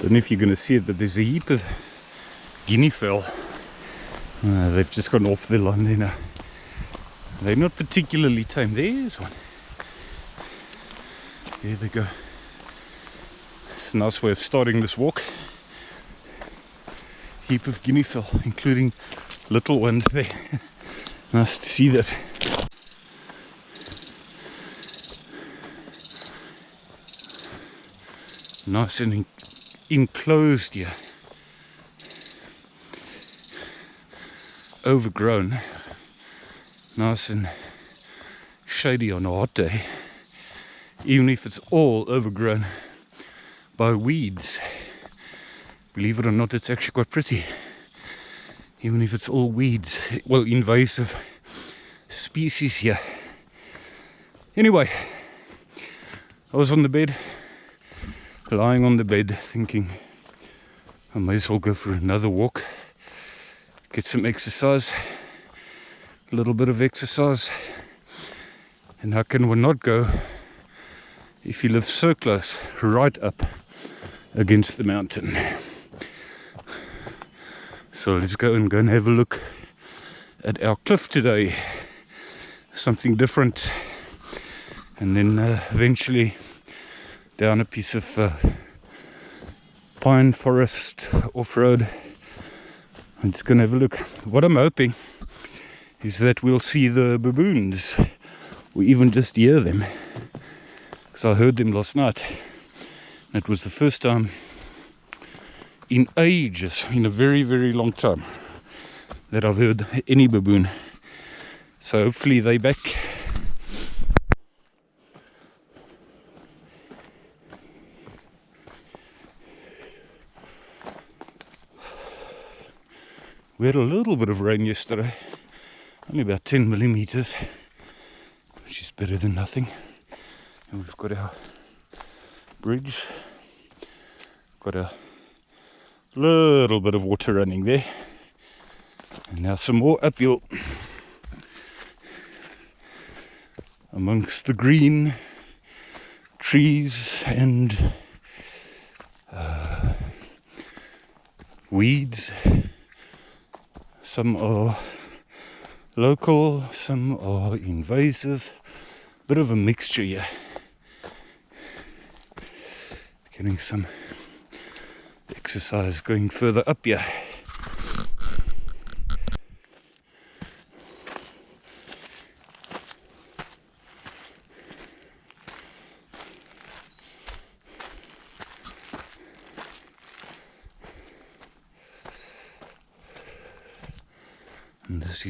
Don't know if you're going to see it, but there's a heap of guinea fowl. They've just gone off the line there now. They're not particularly tame. There's one. There they go. It's a nice way of starting this walk. Heap of guinea fowl, including little ones there. Nice to see that. Nice and enclosed here. Overgrown. Nice and shady on a hot day. Even if it's all overgrown by weeds. Believe it or not, it's actually quite pretty. Even if it's all weeds. Well, invasive species here. Anyway, I was on the bed. Lying on the bed thinking I may as well go for another walk, get some exercise, a little bit of exercise. And how can one not go if you live so close, right up against the mountain? So let's go and have a look at our cliff today, something different, and then eventually down a piece of pine forest off-road. I'm just going to have a look. What I'm hoping is that we'll see the baboons, or even just hear them, because I heard them last night. It was the first time in ages, in a very, very long time, that I've heard any baboon. So hopefully they're back. We had a little bit of rain yesterday, only about 10 millimeters, which is better than nothing. And we've got our bridge, got a little bit of water running there, and now some more uphill amongst the green trees and weeds. Some are local, some are invasive, bit of a mixture here. Getting some exercise going further up here. And this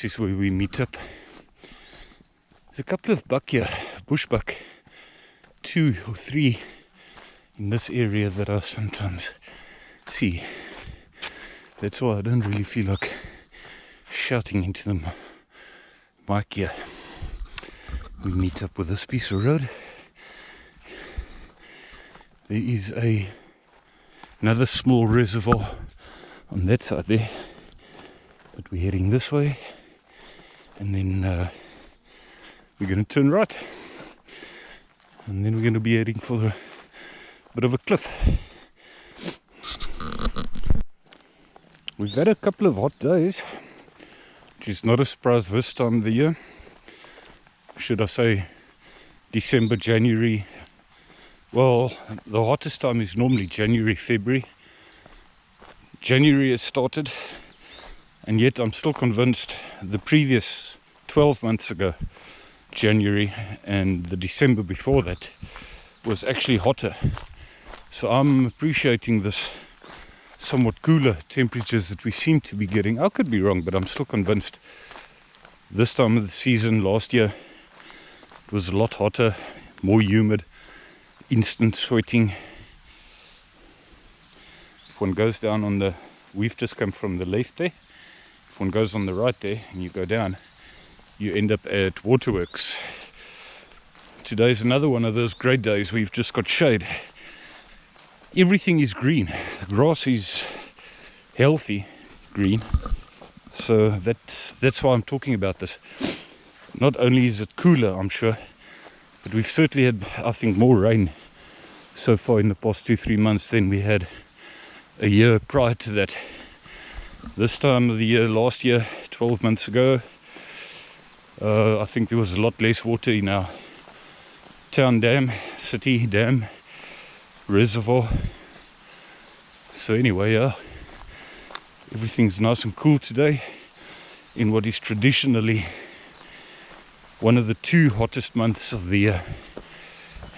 is where we meet up. There's a couple of buck here, bushbuck, 2 or 3 in this area that I sometimes see. That's why I don't really feel like shouting into the mic here. We meet up with this piece of road. There is another small reservoir on that side there. But we're heading this way, and then we're going to turn right, and then we're going to be heading for a bit of a cliff. We've had a couple of hot days, which is not a surprise this time of the year. Should I say December, January? Well, the hottest time is normally January, February. January has started. And yet I'm still convinced the previous 12 months ago, January, and the December before that was actually hotter. So I'm appreciating this somewhat cooler temperatures that we seem to be getting. I could be wrong, but I'm still convinced this time of the season last year it was a lot hotter, more humid, instant sweating. If one goes down on the, we've just come from the left there. If one goes on the right there and you go down, you end up at Waterworks. Today's another one of those great days where you've just got shade. Everything is green. The grass is healthy green. So that's why I'm talking about this. Not only is it cooler, I'm sure, but we've certainly had, I think, more rain so far in the past 2-3 months than we had a year prior to that. This time of the year, last year, 12 months ago, I think there was a lot less water in our town dam, city dam, reservoir. So anyway, everything's nice and cool today in what is traditionally one of the 2 hottest months of the year,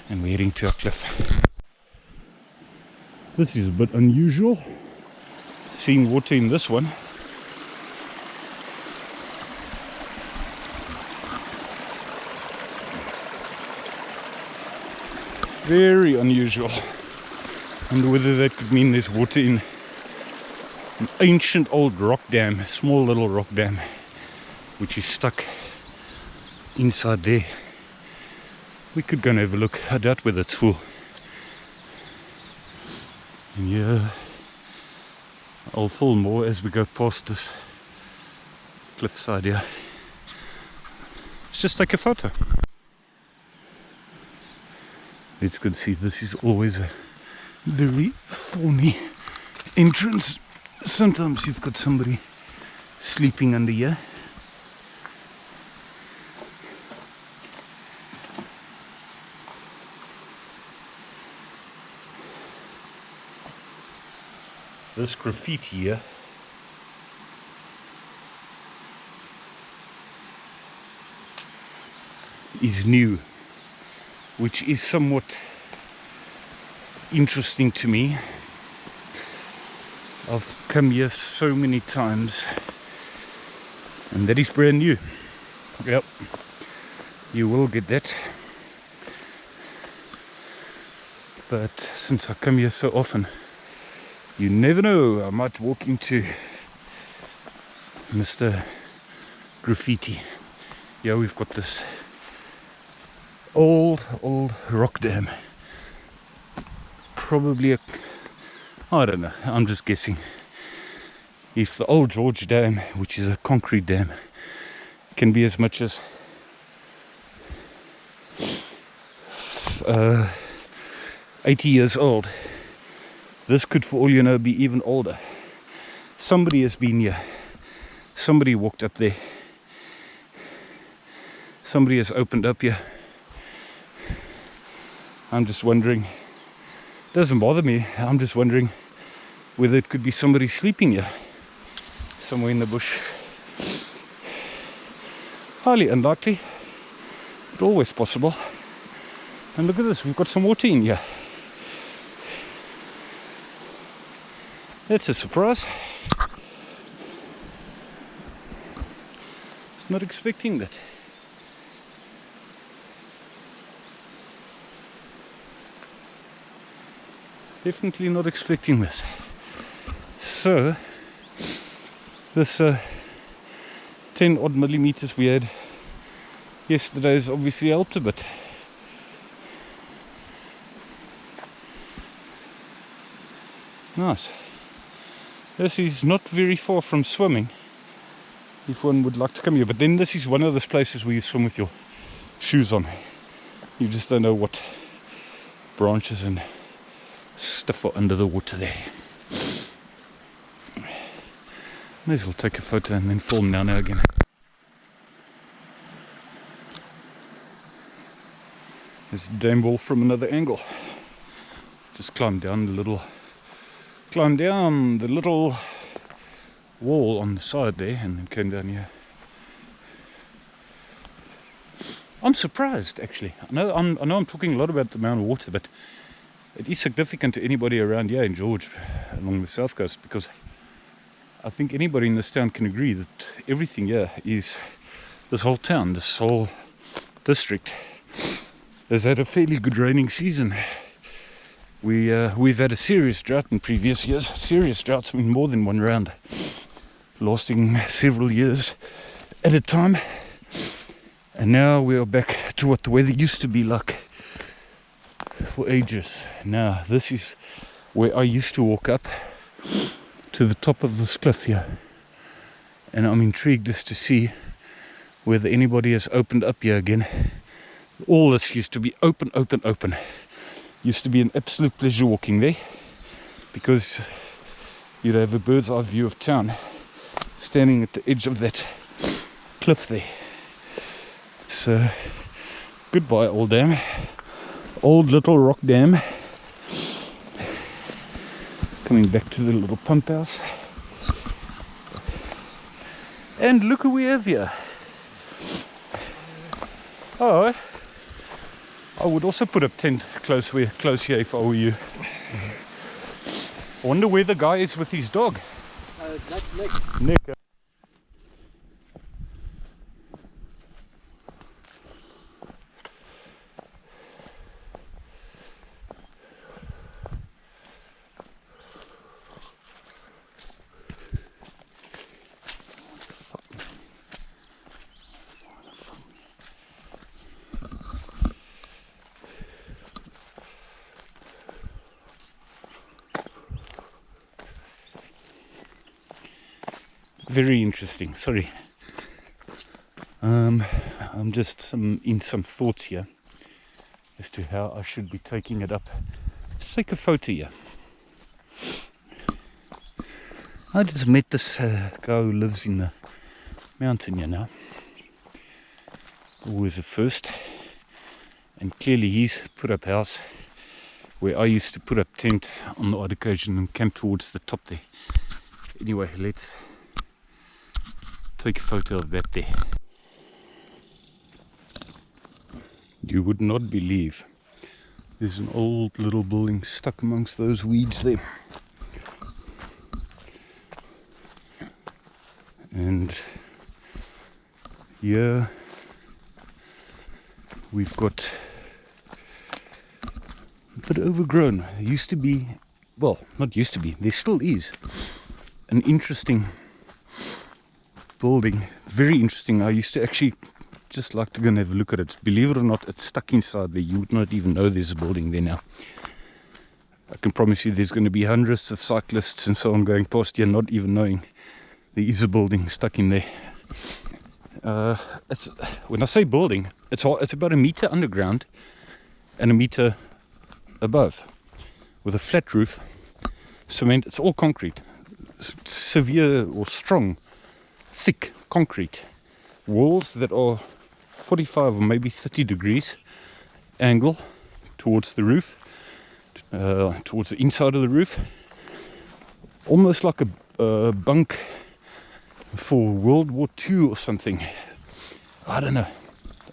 and we're heading to a cliff. This is a bit unusual, seeing water in this one. Very unusual. I wonder whether that could mean there's water in an ancient old rock dam, a small little rock dam, which is stuck inside there. We could go and have a look. I doubt whether it's full. And yeah, I'll film more as we go past this cliffside here. Let's just take a photo. Let's go see. This is always a very thorny entrance. Sometimes you've got somebody sleeping under here. This graffiti here is new, which is somewhat interesting to me. I've come here so many times, and that is brand new. Yep, you will get that. But since I come here so often, you never know, I might walk into Mr. Graffiti. Yeah, we've got this old rock dam. Probably I don't know, I'm just guessing. If the old George Dam, which is a concrete dam, can be as much as 80 years old, this could, for all you know, be even older. Somebody has been here. Somebody walked up there. Somebody has opened up here. I'm just wondering, doesn't bother me, I'm just wondering whether it could be somebody sleeping here somewhere in the bush. Highly unlikely, but always possible. And look at this, we've got some water in here. That's a surprise. I was not expecting that. Definitely not expecting this. So, this 10 odd millimeters we had yesterday has obviously helped a bit. Nice. This is not very far from swimming, if one would like to come here. But then this is one of those places where you swim with your shoes on. You just don't know what branches and stuff are under the water there. May as well take a photo and then film now and again. There's a dam wall from another angle. Just climb down the little wall on the side there and then came down here. I'm surprised, actually. I know I'm talking a lot about the amount of water, but it is significant to anybody around here in George along the south coast, because I think anybody in this town can agree that everything here is, this whole town, this whole district has had a fairly good raining season. We've had a serious drought in previous years. Serious droughts, I mean more than one round, lasting several years at a time. And now we are back to what the weather used to be like for ages. Now this is where I used to walk up to the top of this cliff here, and I'm intrigued as to see whether anybody has opened up here again. All this used to be open, Used to be an absolute pleasure walking there because you'd have a bird's eye view of town standing at the edge of that cliff there. So goodbye, old dam, old little rock dam. Coming back to the little pump house, and look who we have here. Oh, I would also put up tent close here if I were you. I wonder where the guy is with his dog. That's Nick. Nick. Very interesting. Sorry, I'm just in some thoughts here as to how I should be taking it up. Let's take a photo here. I just met this guy who lives in the mountain here now. Always a first, and clearly he's put up house where I used to put up tent on the odd occasion and camp towards the top there. Anyway, let's take a photo of that there. You would not believe there's an old little building stuck amongst those weeds there. And here we've got a bit overgrown. There used to be, well, not used to be, there still is an interesting building, very interesting. I used to actually just like to go and have a look at it. Believe it or not, it's stuck inside there. You would not even know there's a building there now. I can promise you there's going to be hundreds of cyclists and so on going past here not even knowing there is a building stuck in there. When I say building, it's about a meter underground and a meter above, with a flat roof, cement. It's all concrete, severe or strong, thick concrete walls that are 45 or maybe 30 degrees angle towards the roof, towards the inside of the roof, almost like a bunk for World War II or something. I don't know.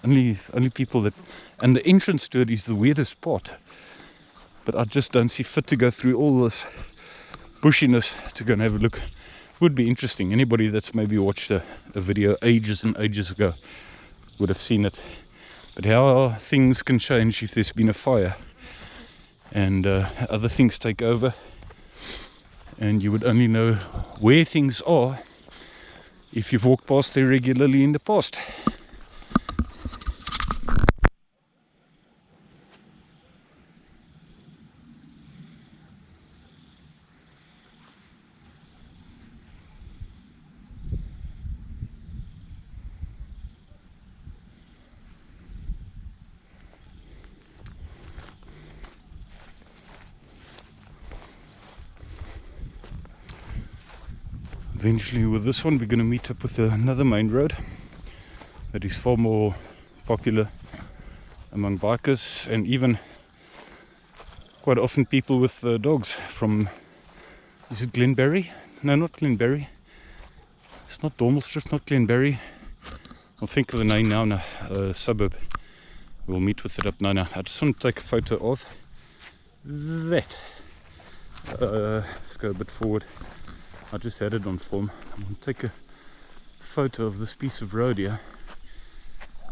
Only people that, and the entrance to it is the weirdest part. But I just don't see fit to go through all this bushiness to go and have a look. Would be interesting. Anybody that's maybe watched a video ages and ages ago would have seen it. But how things can change if there's been a fire and other things take over, and you would only know where things are if you've walked past there regularly in the past. Eventually with this one we're going to meet up with another main road that is far more popular among bikers, and even quite often people with dogs from, is it Glenberry? No, not Glenberry. It's not Dormelstrift, not Glenberry. I'll think of the name now, suburb. We'll meet with it up now. I just want to take a photo of that. Let's go a bit forward. I just had it on film. I'm going to take a photo of this piece of road here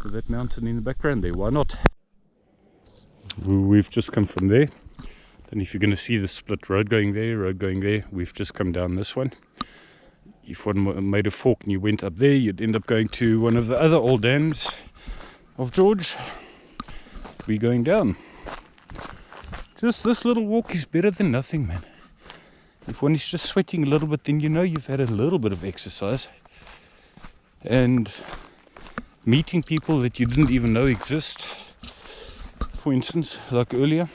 with that mountain in the background there. Why not? We've just come from there. Then if you're going to see the split road going there, we've just come down this one. If one made a fork and you went up there, you'd end up going to one of the other old dams of George. We're going down. Just this little walk is better than nothing, man. If one is just sweating a little bit, then you know you've had a little bit of exercise. And meeting people that you didn't even know exist, for instance, like earlier,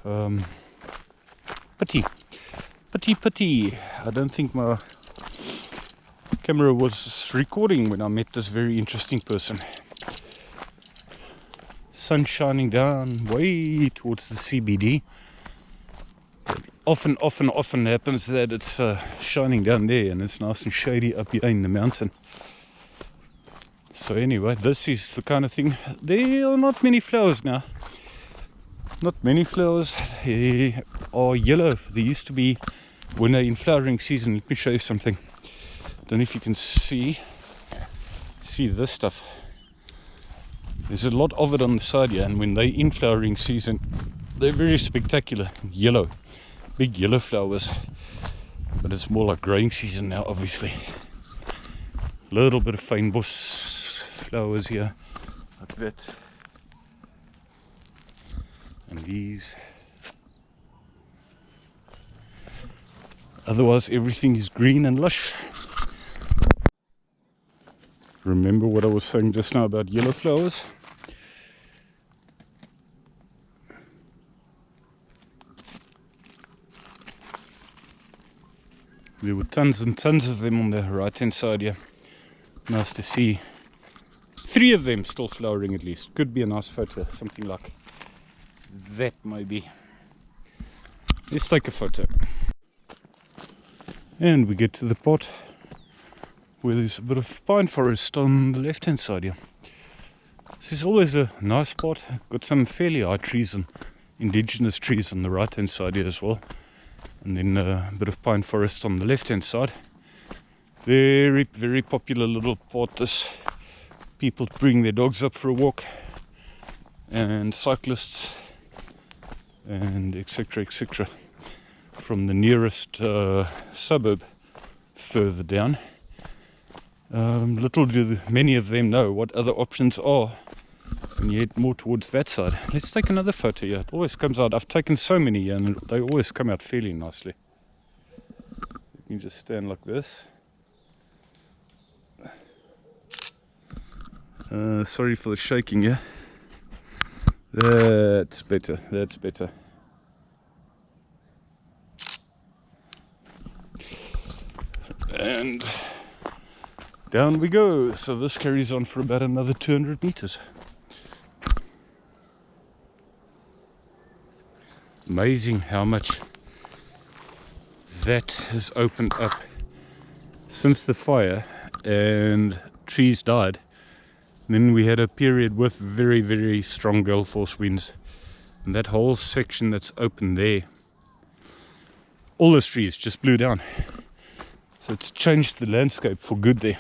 Pity. I don't think my camera was recording when I met this very interesting person. Sun shining down way towards the CBD. Often happens that it's shining down there and it's nice and shady up here in the mountain. So anyway, this is the kind of thing. There are not many flowers now. Not many flowers. They are yellow. There used to be when they're in flowering season. Let me show you something. Don't know if you can see this stuff. There's a lot of it on the side here, and when they're in flowering season, they're very spectacular. Yellow, big yellow flowers. But it's more like growing season now, obviously. A little bit of fynbos flowers here, like that. And these. Otherwise, everything is green and lush. Remember what I was saying just now about yellow flowers? There were tons and tons of them on the right hand side here. Nice to see 3 of them still flowering at least. Could be a nice photo, something like that maybe. Let's take a photo. And we get to the pot where there's a bit of pine forest on the left hand side here. This is always a nice spot. Got some fairly high trees and indigenous trees on the right hand side here as well. And then a bit of pine forest on the left hand side. Very, very popular little spot this. People bring their dogs up for a walk, and cyclists and etc. from the nearest suburb further down. Little do many of them know what other options are when you head more towards that side. Let's take another photo here. It always comes out. I've taken so many here and they always come out fairly nicely. You can just stand like this. Sorry for the shaking here. That's better. And down we go. So this carries on for about another 200 meters. Amazing how much that has opened up since the fire and trees died. Then we had a period with very, very strong gale force winds, and that whole section that's open there, all those trees just blew down. So it's changed the landscape for good there.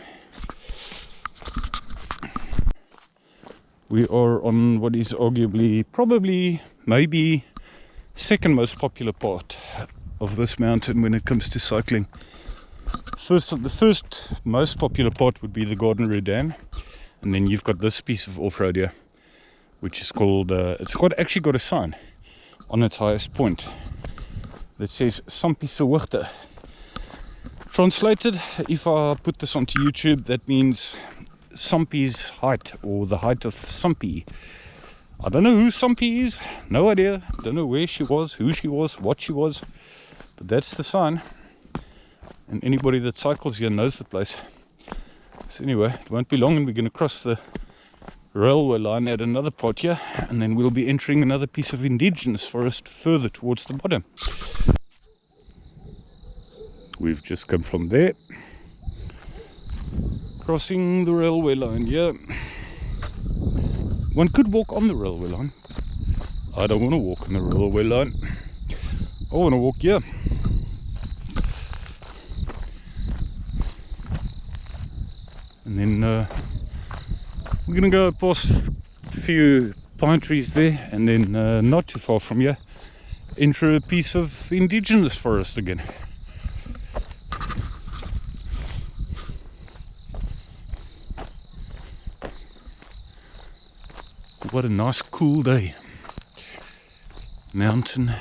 We are on what is arguably, probably, maybe second most popular part of this mountain when it comes to cycling. The first most popular part would be the Garden Dam, and then you've got this piece of off-road here, which is called, actually got a sign on its highest point that says Sampi se hoogte. Translated, if I put this onto YouTube, that means Sampi's height, or the height of Sampi. I don't know who Sampi is, no idea, don't know where she was, who she was, what she was, but that's the sign, and anybody that cycles here knows the place. So anyway, it won't be long and we're going to cross the railway line at another part here, and then we'll be entering another piece of indigenous forest further towards the bottom. We've just come from there, crossing the railway line here. One could walk on the railway line. I don't want to walk on the railway line. I want to walk here. And then we're going to go past a few pine trees there, and then not too far from here, enter a piece of indigenous forest again. What a nice cool day. Mountain.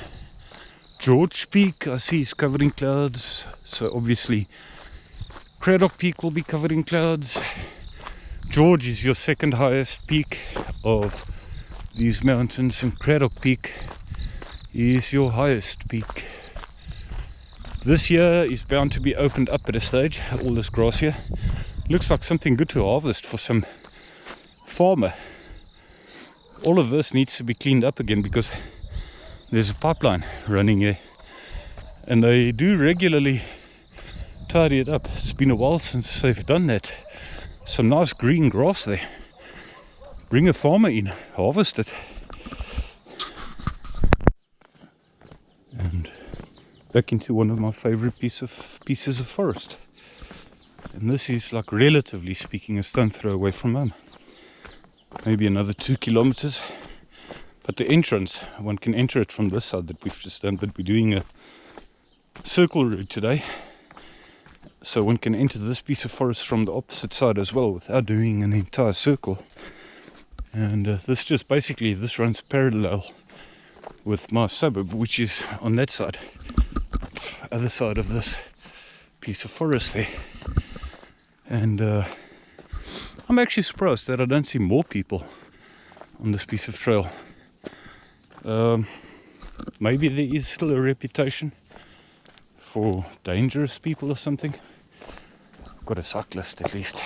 George Peak, I see, is covered in clouds, so obviously Craddock Peak will be covered in clouds. George is your second highest peak of these mountains, and Craddock Peak is your highest peak. This year is bound to be opened up at a stage, all this grass here. Looks like something good to harvest for some farmer. All of this needs to be cleaned up again because there's a pipeline running here. And they do regularly tidy it up. It's been a while since they've done that. Some nice green grass there. Bring a farmer in, harvest it. And back into one of my favorite pieces of forest. And this is, like, relatively speaking, a stone throw away from home. Maybe another 2 kilometers. But the entrance, one can enter it from this side that we've just done, but we're doing a circle route today. So one can enter this piece of forest from the opposite side as well without doing an entire circle. And this just basically, this runs parallel with my suburb, which is on that side, other side of this piece of forest there. And I'm actually surprised that I don't see more people on this piece of trail. Maybe there is still a reputation for dangerous people or something. I've got a cyclist at least.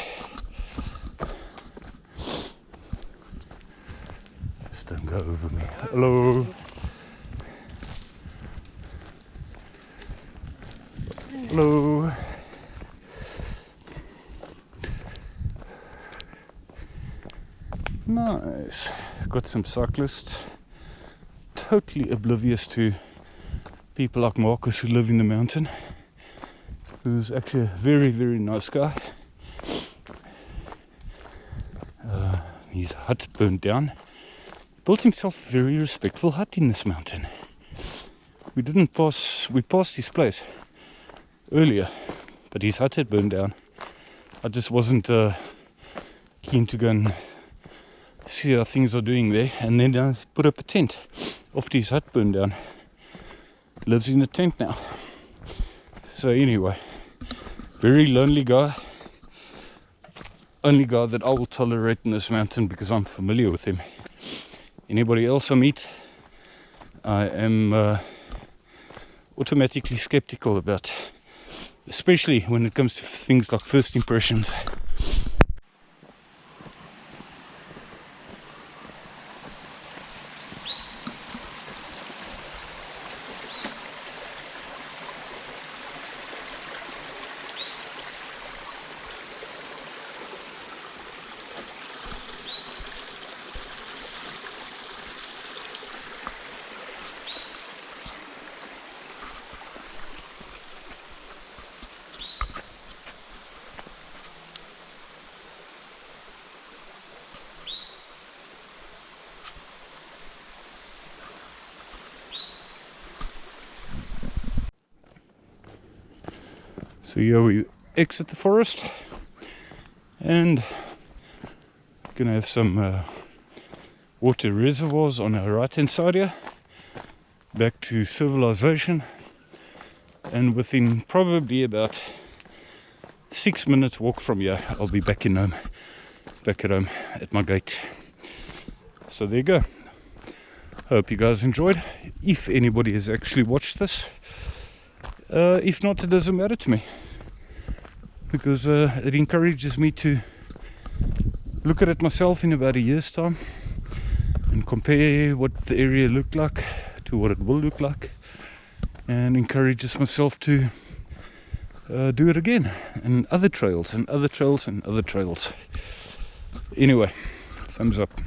Just don't go over me. Hello. Hello. Nice. Got some cyclists totally oblivious to people like Marcus who live in the mountain, who's actually a very, very nice guy. His hut burned down. Built himself a very respectful hut in this mountain. We passed his place earlier, but his hut had burned down. I just wasn't keen to go and see how things are doing there, and then put up a tent after his hut burned down. Lives in a tent now. So anyway, very lonely guy. Only guy that I will tolerate in this mountain because I'm familiar with him. Anybody else I meet, I am automatically skeptical about, especially when it comes to things like first impressions. So here we exit the forest and gonna have some water reservoirs on our right hand side here, back to civilization, and within probably about 6 minutes walk from here I'll be back at home at my gate. So there you go. Hope you guys enjoyed, if anybody has actually watched this. If not, it doesn't matter to me, because it encourages me to look at it myself in about a year's time and compare what the area looked like to what it will look like, and encourages myself to do it again, and other trails and other trails and other trails. Anyway, thumbs up.